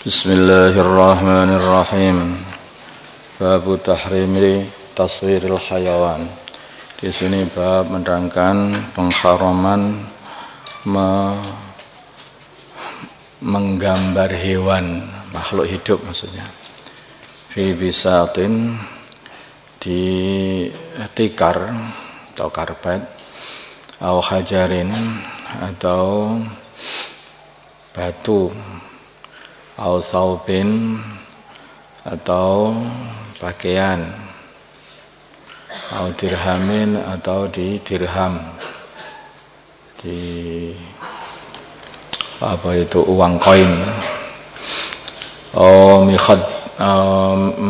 Bismillahirrahmanirrahim. Bab tahrimi taswiril hayawan. Di sini bab menerangkan pengharaman menggambar hewan, makhluk hidup maksudnya. Fi bisatin, di tikar atau karpet, au hajarin atau batu, au saubin atau pakaian, au dirhamin atau di dirham, di apa itu uang koin, au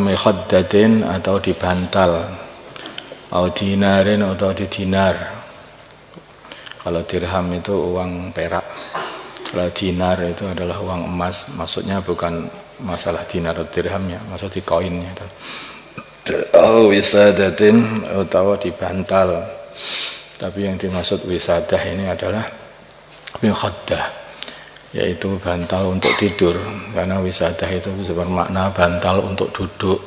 mikhaddatin atau di bantal, au dinarin atau di dinar. Kalau dirham itu uang perak, kalau dinar itu adalah uang emas. Maksudnya bukan masalah dinar atau dirhamnya, maksud di koinnya. Oh, wisadatin atau di bantal. Tapi yang dimaksud wisadah ini adalah mikhaddah, yaitu bantal untuk tidur. Karena wisadah itu bermakna bantal untuk duduk,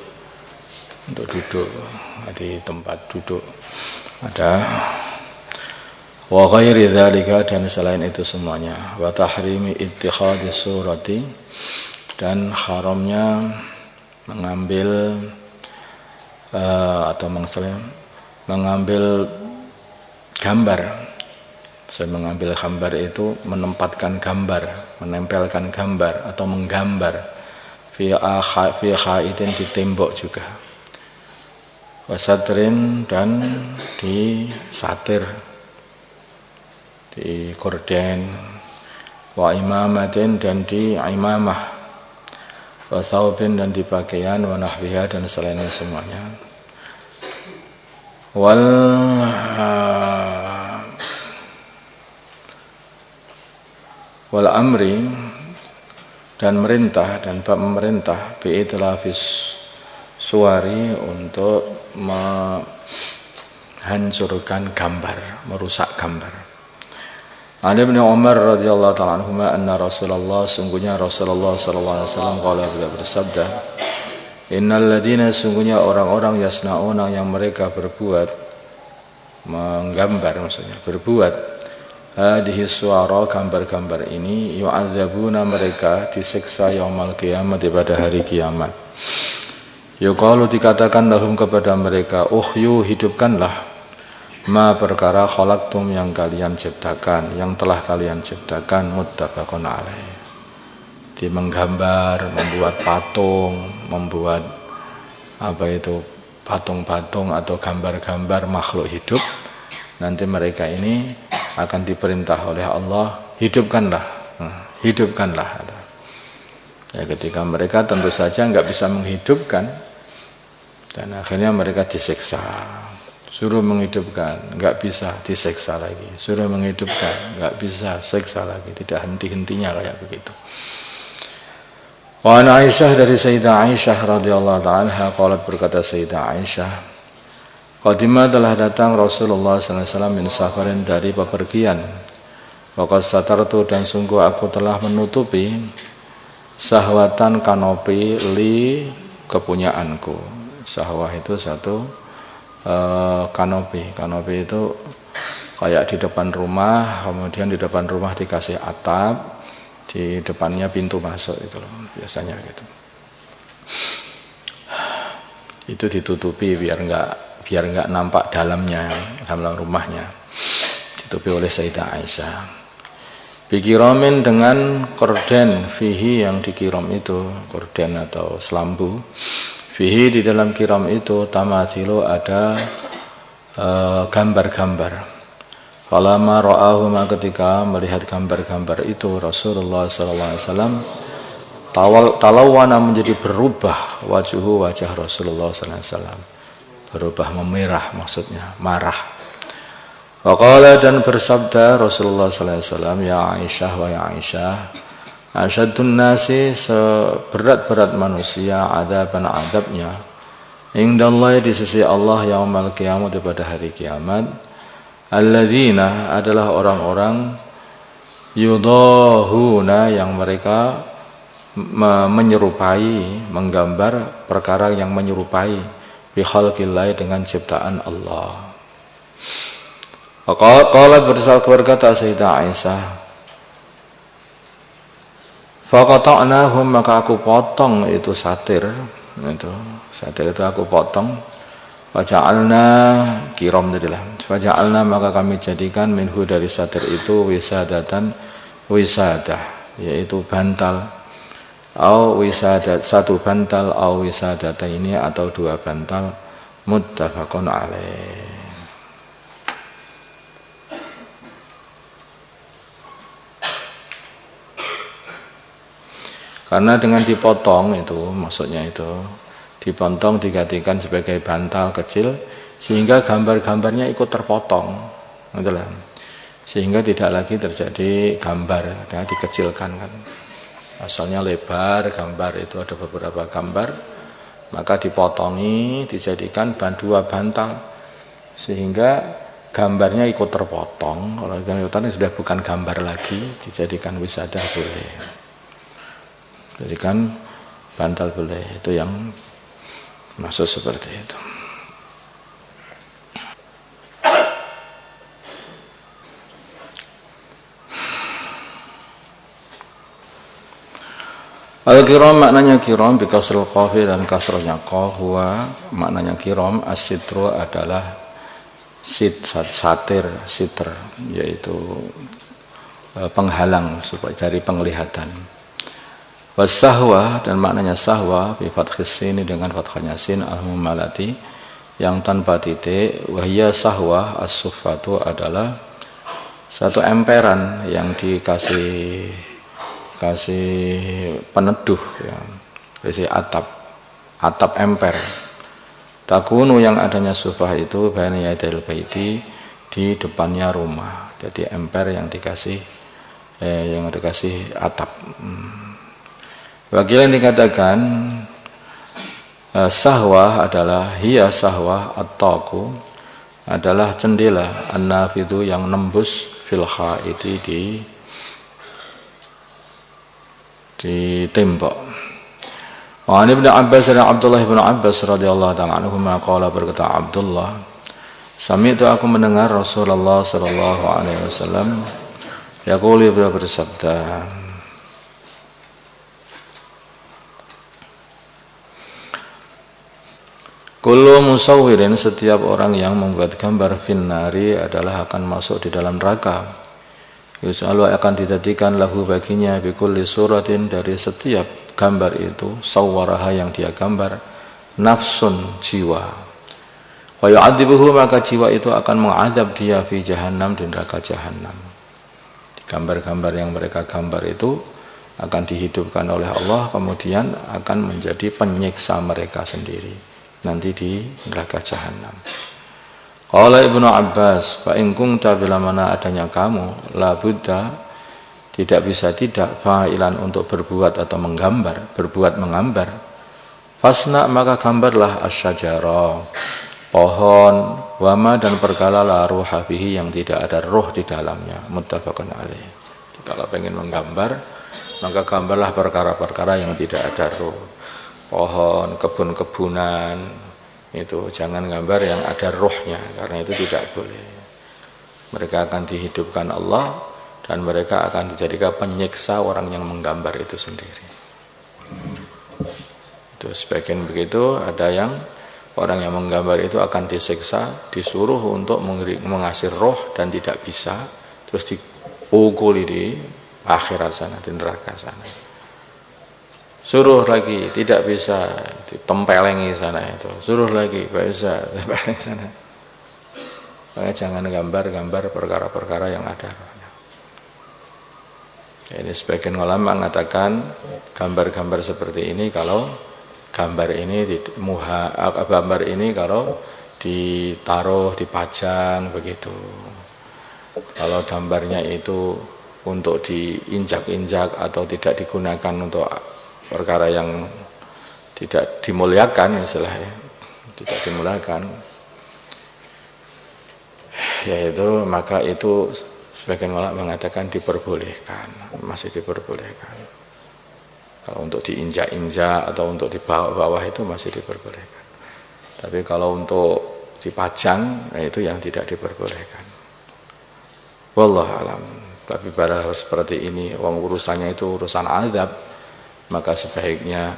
di tempat duduk. Ada wa ghairi dzalika, dan selain itu semuanya. Wa tahrimi ittikhadis surati, dan haramnya mengambil mengambil gambar. Saya mengambil gambar itu menempatkan gambar, menempelkan gambar atau menggambar. Fi haidin, di tembok juga. Wasatrin, dan di satir, di korden. Wa imamatin, dan di imamah. Wa thawbin, dan di pakaian. Wa nahwiha, dan selainnya semuanya. Wal amri, dan merintah, dan bab memerintah bi'itlafis suwari, untuk menghancurkan gambar, merusak gambar. Ada Ibnu Umar radhiyallahu ta'ala anhuma anna Rasulullah, sungguhnya Rasulullah sallallahu alaihi wasallam qala, beliau bersabda, innal ladina, sungguhnya orang-orang yasnauna, yang mereka berbuat, menggambar maksudnya, berbuat hadhihi suwara, gambar-gambar ini, yu'adzabuna, mereka disiksa yaumul qiyamah, pada hari kiamat. Yuqalu, dikatakan lahum, kepada mereka, uhyu, hidupkanlah, ma, perkara, khalaqtum, yang kalian ciptakan, yang telah kalian ciptakan, muttafaqun alaih. Di menggambar, membuat patung, membuat apa itu, patung-patung atau gambar-gambar makhluk hidup. Nanti mereka ini akan diperintah oleh Allah, hidupkanlah. Ya, ketika mereka tentu saja enggak bisa menghidupkan, dan akhirnya mereka disiksa. Suruh menghidupkan, enggak bisa, disiksa lagi. Suruh menghidupkan, enggak bisa, siksa lagi. Tidak henti-hentinya kayak begitu. Wa an Aisyah, dari Sayyidah Aisyah radhiyallahu ta'ala anha, qalat, berkata Sayyidah Aisyah, qadima, telah datang Rasulullah sallallahu alaihi wasallam min safarin, dari bepergian. Wa qad satartu, dan sungguh aku telah menutupi sahwatan, kanopi, li, kepunyaanku. Sahwah itu satu kanopi itu kayak di depan rumah, kemudian di depan rumah dikasih atap, di depannya pintu masuk, itu loh biasanya gitu. Itu ditutupi biar enggak nampak dalamnya, dalam rumahnya. Ditutupi oleh Sayyidah Aisyah. Bikiramin, dengan korden, fihi, yang dikiram itu, korden atau selambu. Fihi, di dalam kiram itu, tamathilu, ada gambar-gambar. Falamma ra'ahu, ketika melihat gambar-gambar itu, Rasulullah sallallahu alaihi wasallam talawwana, menjadi berubah wajah Rasulullah sallallahu alaihi wasallam, berubah memerah, maksudnya marah. Wa qala, dan bersabda Rasulullah sallallahu alaihi wasallam, ya Aisyah, wa ya Aisyah, asyadun nasi, seberat-berat manusia, adaban, adabnya, indallahi, di sisi Allah, yaumal qiyamah, pada hari kiamat, Alladzina adalah orang-orang yudahuna yang mereka menyerupai, menggambar perkara yang menyerupai bi khalqillah dengan ciptaan Allah. Qala berkata Sayyidah Aisyah, faqata'nahum, maka aku potong itu satir itu aku potong. Faja'alna kiram tadilah. Faja'alna, maka kami jadikan minhu dari satir itu wisadatan, wisadah yaitu bantal, au wisadat satu bantal, au wisadata ini atau dua bantal, muttafaqun alaih. Karena dengan dipotong itu maksudnya itu dipotong digantikan sebagai bantal kecil sehingga gambar-gambarnya ikut terpotong, itulah. Sehingga tidak lagi terjadi gambar, dengan dikecilkan kan. Asalnya lebar gambar itu ada beberapa gambar, maka dipotongi dijadikan dua bantal sehingga gambarnya ikut terpotong. Kalau gambarnya sudah bukan gambar lagi, dijadikan wisadah boleh, jadikan bantal boleh, itu yang maksud seperti itu. Al-kiram maknanya kiram bi kasrul qaf dan kasrahnya qaf, huwa maknanya kiram as-sitru adalah satir, sitr yaitu penghalang supaya dari penglihatan. Wasahwa dan maknanya sahwa bi fathis sin dengan fathahnya sin al-mumalati yang tanpa titik. Wahya sahwa as-sufatu adalah satu emperan yang dikasih peneduh ya, kasih atap emper. Takunu yang adanya sufah itu baina yadil baiti, di depannya rumah. Jadi emper yang dikasih atap. Bagian dikatakan sahwah adalah hiya sahwah at-taqu adalah jendela an-nafidu yang nembus fil khaiti di tembok. Wa Ibnu Abbas dan Abdullah bin Abbas radhiyallahu ta'ala anhuma qala berkata Abdullah, sami'tu aku mendengar Rasulullah sallallahu alaihi wasallam yaqulu bersabda, kullu musawwirin, setiap orang yang membuat gambar finnari adalah akan masuk di dalam neraka. Yus'alu, akan didadikan lahu baginya bikulli suratin, dari setiap gambar itu, sawwaraha yang dia gambar, nafsun, jiwa. Wa yu'adzibuhu, maka jiwa itu akan mengadab dia fi jahannam, di neraka jahannam. Gambar-gambar yang mereka gambar itu akan dihidupkan oleh Allah, kemudian akan menjadi penyiksa mereka sendiri nanti di neraka jahannam. Qala Ibnu Abbas, fa in kunta, bila mana adanya kamu, la budda, tidak bisa tidak, fa'ilan untuk berbuat atau menggambar, berbuat menggambar, fasna, maka gambarlah asy-syajarah, pohon, wama, dan perkara la ruha fihi, yang tidak ada roh di dalamnya, muttafaqun alaih. Kalau pengen menggambar, maka gambarlah perkara-perkara yang tidak ada roh. Pohon, kebun-kebunan, itu jangan gambar yang ada rohnya, karena itu tidak boleh. Mereka akan dihidupkan Allah dan mereka akan dijadikan penyiksa orang yang menggambar itu sendiri. Itu sebagian begitu, ada yang orang yang menggambar itu akan disiksa, disuruh untuk mengasih roh dan tidak bisa, terus dipukuli di akhirat sana, di neraka sana. Suruh lagi, tidak bisa, ditempelengi sana itu. Suruh lagi, tidak bisa, tempelengi sana. Makanya jangan gambar-gambar perkara-perkara yang ada. Ini sebagian ulama mengatakan gambar-gambar seperti ini, kalau gambar ini kalau ditaruh, dipajang begitu. Kalau gambarnya itu untuk diinjak-injak atau tidak digunakan untuk perkara yang tidak dimuliakan, istilahnya tidak dimuliakan, yaitu maka itu sebagian ulama mengatakan diperbolehkan, masih diperbolehkan. Kalau untuk diinjak-injak atau untuk di bawah-bawah itu masih diperbolehkan. Tapi kalau untuk dipajang, itu yang tidak diperbolehkan. Wallahu alam. Tapi pada seperti ini, urusannya itu urusan adab, maka sebaiknya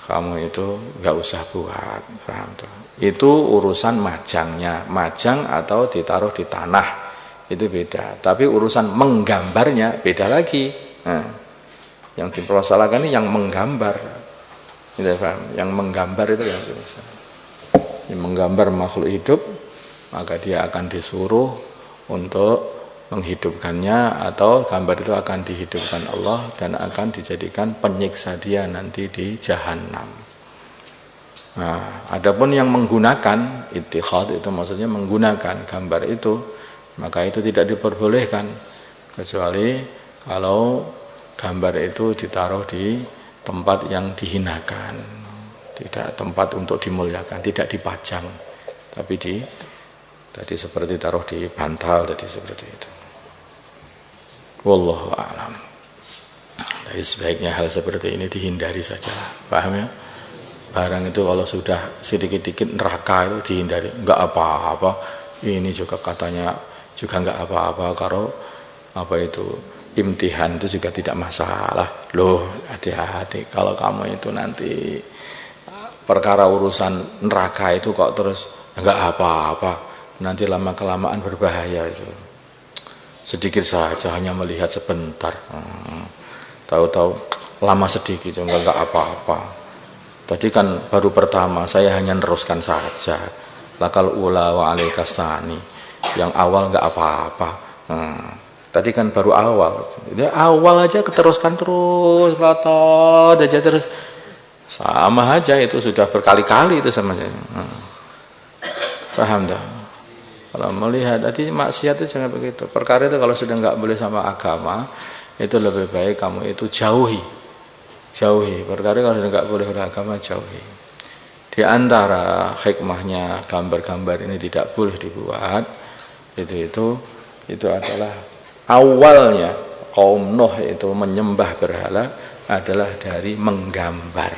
kamu itu nggak usah buat, paham tuh? Itu urusan majangnya, majang atau ditaruh di tanah itu beda. Tapi urusan menggambarnya beda lagi. Nah, yang dipermasalahkan ini yang menggambar, gitu, paham? Yang menggambar itu yang dimasalahkan. Yang menggambar makhluk hidup, maka dia akan disuruh untuk menghidupkannya, atau gambar itu akan dihidupkan Allah dan akan dijadikan penyiksa dia nanti di jahanam. Nah, adapun yang menggunakan ittikhad itu maksudnya menggunakan gambar itu, maka itu tidak diperbolehkan kecuali kalau gambar itu ditaruh di tempat yang dihinakan, tidak tempat untuk dimuliakan, tidak dipajang, tapi tadi seperti taruh di bantal tadi seperti itu. Wallahu a'lam. Jadi sebaiknya hal seperti ini dihindari saja, paham ya? Barang itu kalau sudah sedikit-sedikit neraka itu dihindari, enggak apa-apa. Ini juga katanya juga enggak apa-apa, kalau apa itu imtihan itu juga tidak masalah. Loh, hati-hati kalau kamu itu nanti perkara urusan neraka itu kok terus enggak apa-apa, nanti lama-kelamaan berbahaya itu. Sedikit saja hanya melihat sebentar, tahu-tahu lama sedikit enggak apa-apa. Tadi kan baru pertama, saya hanya neruskan saja. Lakal ula wa alaikastani, yang awal enggak apa-apa. Tadi kan baru awal. Jadi awal aja keteruskan terus, lotot aja terus. Sama aja itu sudah berkali-kali itu sama saja. Paham tak? Kalau melihat tadi maksiat itu jangan begitu. Perkara itu kalau sudah enggak boleh sama agama, itu lebih baik kamu itu jauhi. Perkara kalau sudah enggak boleh beragama, jauhi. Di antara hikmahnya gambar-gambar ini tidak boleh dibuat, itu adalah awalnya kaum Nuh itu menyembah berhala adalah dari menggambar.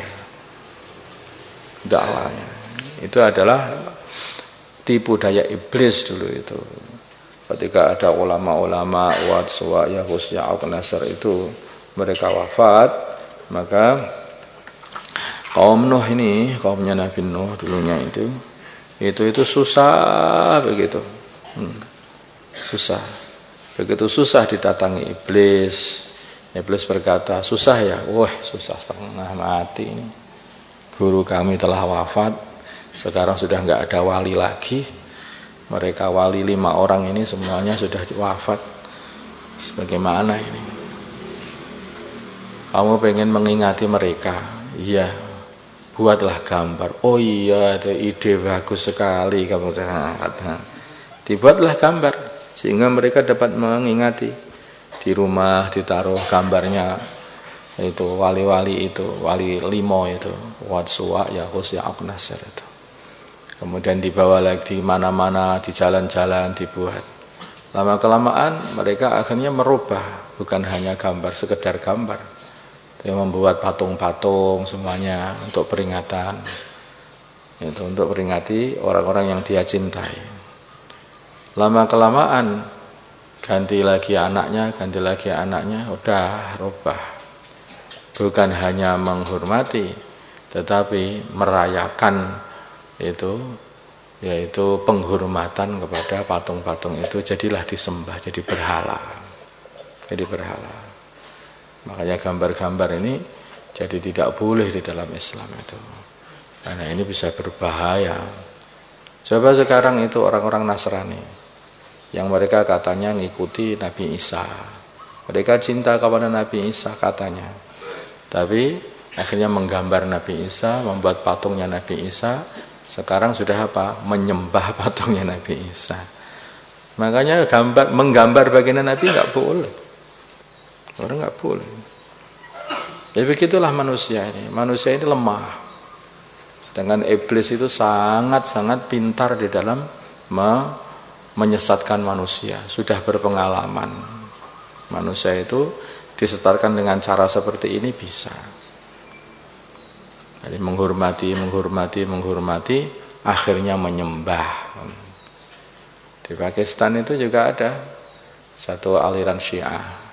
Itu awalnya. Itu adalah tipu daya iblis dulu itu. Ketika ada ulama-ulama Wad, Suwa, Yahus, Ya'uq, Nasr itu mereka wafat, maka kaum Nuh ini, kaumnya Nabi Nuh dulunya itu susah begitu. Susah. Begitu susah didatangi iblis. Iblis berkata, susah ya? Wah, susah setengah mati ini. Guru kami telah wafat, sekarang sudah enggak ada wali lagi. Mereka wali 5 orang ini semuanya sudah wafat. Sebagaimana ini? Kamu pengen mengingati mereka? Iya. Buatlah gambar. Oh iya, ada ide bagus sekali kamu angkat. Dibuatlah gambar sehingga mereka dapat mengingati. Di rumah ditaruh gambarnya itu wali-wali itu, wali 5 itu, Wad, Suwa, Yahus, Ya'uq, Nasr itu. Kemudian dibawa lagi di mana-mana, di jalan-jalan dibuat. Lama-kelamaan mereka akhirnya merubah, bukan hanya gambar, sekedar gambar. Dia membuat patung-patung semuanya untuk peringatan. Itu untuk peringati orang-orang yang dia cintai. Lama-kelamaan ganti lagi anaknya, udah rubah. Bukan hanya menghormati, tetapi merayakan itu, yaitu penghormatan kepada patung-patung itu, jadilah disembah, jadi berhala. Makanya gambar-gambar ini jadi tidak boleh di dalam Islam itu. Karena ini bisa berbahaya. Coba sekarang itu orang-orang Nasrani yang mereka katanya ngikuti Nabi Isa. Mereka cinta kepada Nabi Isa katanya. Tapi akhirnya menggambar Nabi Isa, membuat patungnya Nabi Isa. Sekarang sudah apa? Menyembah patungnya Nabi Isa. Makanya menggambar bagian Nabi enggak boleh. Orang enggak boleh. Ya begitulah manusia ini. Manusia ini lemah. Sedangkan iblis itu sangat-sangat pintar di dalam menyesatkan manusia, sudah berpengalaman. Manusia itu disesatkan dengan cara seperti ini bisa. Jadi menghormati, akhirnya menyembah. Di Pakistan itu juga ada satu aliran Syiah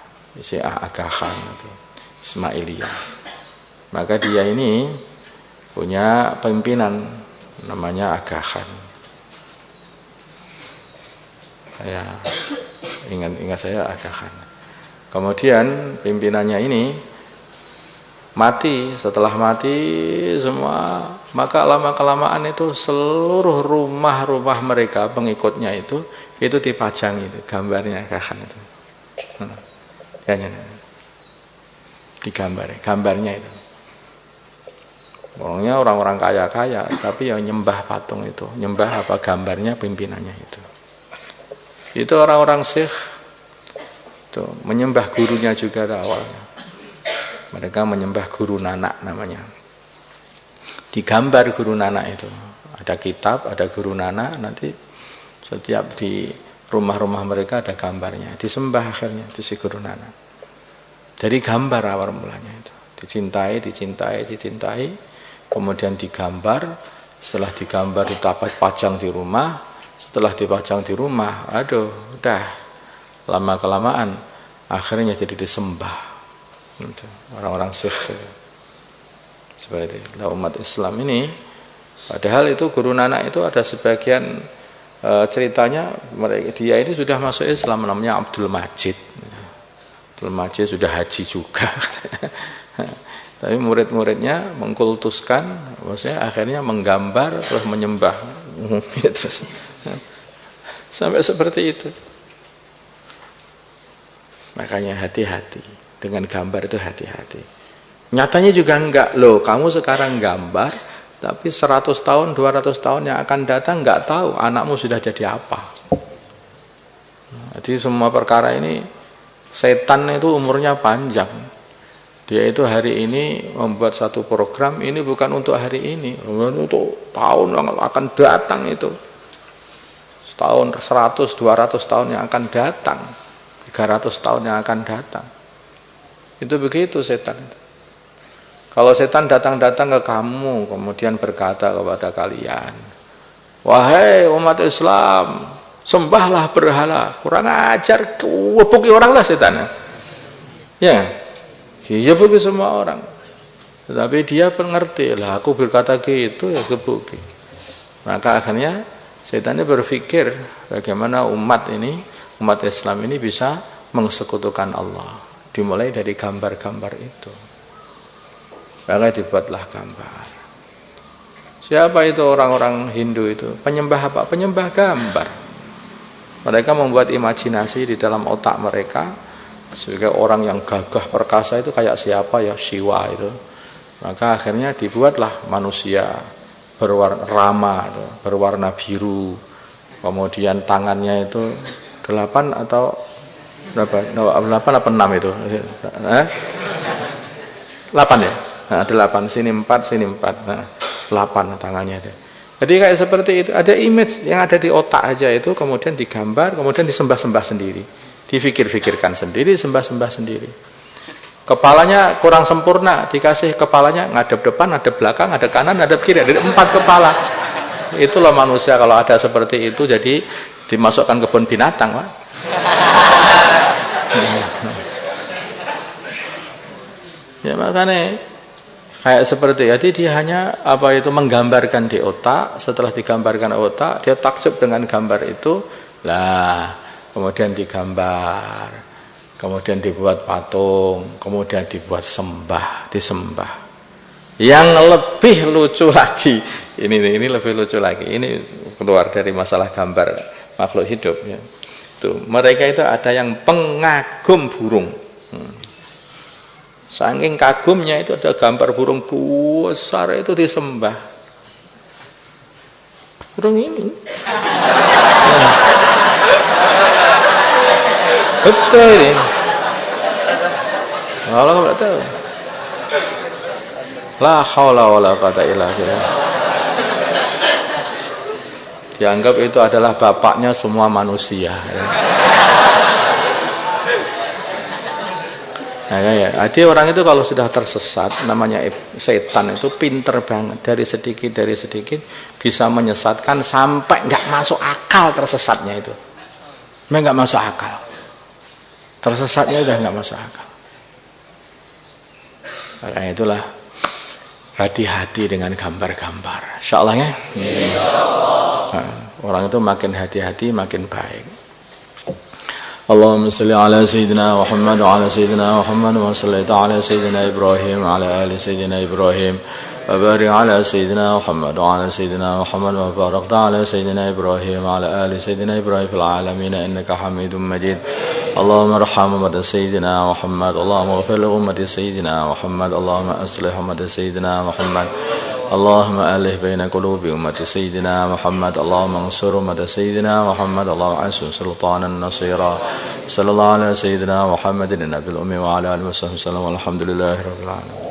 Aga Khan itu, Ismailiyah. Maka dia ini punya pimpinan namanya Aga Khan. Saya ingat saya Aga Khan. Kemudian pimpinannya ini mati. Setelah mati semua, maka lama-kelamaan itu seluruh rumah-rumah mereka pengikutnya itu dipajang itu gambarnya Aga Khan itu. Gambarnya itu. Orangnya orang-orang kaya-kaya, tapi yang nyembah patung itu, nyembah apa gambarnya pimpinannya itu. Itu orang-orang Sikh itu menyembah gurunya juga awalnya. Mereka menyembah Guru Nanak namanya. Digambar Guru Nanak itu, ada kitab, ada Guru Nanak, nanti setiap di rumah-rumah mereka ada gambarnya, disembah akhirnya itu si Guru Nanak. Jadi gambar awal mulanya itu, dicintai, kemudian digambar, setelah digambar dipajang di rumah, setelah dipajang di rumah, aduh, udah lama kelamaan akhirnya jadi disembah. Orang-orang Sikh seperti itu. Nah, umat Islam ini, padahal itu Guru Nanak itu ada sebagian ceritanya dia ini sudah masuk Islam, namanya Abdul Majid. Abdul Majid sudah haji juga. Tapi murid-muridnya mengkultuskan, maksudnya akhirnya menggambar terus menyembah. Terus sampai seperti itu. Makanya hati-hati dengan gambar itu, hati-hati. Nyatanya juga enggak loh, kamu sekarang gambar, tapi 100 tahun, 200 tahun yang akan datang enggak tahu anakmu sudah jadi apa. Jadi semua perkara ini, setan itu umurnya panjang. Dia itu hari ini membuat satu program, ini bukan untuk hari ini, untuk tahun yang akan datang itu. Setahun, 100, 200 tahun yang akan datang, 300 tahun yang akan datang. Itu begitu setan. Kalau setan datang-datang ke kamu, kemudian berkata kepada kalian, wahai umat Islam, sembahlah berhala, kurang ajar, webuki orang lah setan. Ya, dia buki semua orang. Tetapi dia mengerti lah, aku berkata gitu ya gebuki. Maka akhirnya setannya berpikir bagaimana umat Islam ini bisa mengesekutukan Allah. Dimulai dari gambar-gambar itu. Maka dibuatlah gambar. Siapa itu orang-orang Hindu itu? Penyembah apa? Penyembah gambar. Mereka membuat imajinasi di dalam otak mereka sebagai orang yang gagah perkasa itu kayak siapa ya, Siwa itu. Maka akhirnya dibuatlah manusia berwarna rama, berwarna biru. Kemudian tangannya itu 8 atau berapa? 8 apa 6 itu? 8 ya? Nah, 8, sini 4, sini 4. Nah, 8 tangannya itu. Jadi kayak seperti itu, ada image yang ada di otak aja itu, kemudian digambar, kemudian disembah-sembah sendiri. Difikir-fikirkan sendiri, sembah-sembah sendiri. Kepalanya kurang sempurna, dikasih kepalanya ngadep depan, ngadep belakang, ngadep kanan, ngadep kiri, ada 4 kepala. Itulah manusia kalau ada seperti itu, jadi dimasukkan kebun binatang, Pak. Ya makanya kayak seperti jadi dia hanya menggambarkan di otak. Setelah digambarkan otak, dia takjub dengan gambar itu, lah kemudian digambar, kemudian dibuat patung, kemudian dibuat disembah. Yang lebih lucu lagi, ini lebih lucu lagi, ini keluar dari masalah gambar makhluk hidup ya. Tuh, mereka itu ada yang pengagum burung. Saking kagumnya itu ada gambar burung besar itu disembah. Burung ini. Betul ini. Kalau nggak tahu. La haula wala quwata illa billah. dianggap itu adalah bapaknya semua manusia. Nah, ya. Jadi orang itu kalau sudah tersesat, namanya setan itu pinter banget, dari sedikit bisa menyesatkan sampai nggak masuk akal tersesatnya itu. Memang nggak masuk akal. Tersesatnya udah nggak masuk akal. Makanya itulah hati-hati dengan gambar-gambar. Insyaallah ya. Nah, orang itu makin hati-hati makin baik. Allahumma salli ala sayyidina Muhammad wa ala sayyidina Muhammad wa sallaita ala sayyidina Ibrahim wa ala ali sayyidina Ibrahim wa barik ala sayyidina Muhammad wa ala sayyidina Muhammad wa barakta ala sayyidina Ibrahim wa ala ali sayyidina Ibrahim fil alamin innaka Hamidum Majid. Allahumma arham ummata sayyidina Muhammad, Allahumma ighfir li ummati sayyidina Muhammad, Allahumma aslih ummata sayyidina Muhammad, Allahumma alih baina qulubi ummati sayyidina Muhammad, Allahumma ansur ummata sayyidina Muhammad, Allahumma ansur sultanan nasira. Sallallahu ala sayyidina Muhammadin nabil ummi wa ala alihi wa sahbihi sallam. Alhamdulillahirabbil alamin.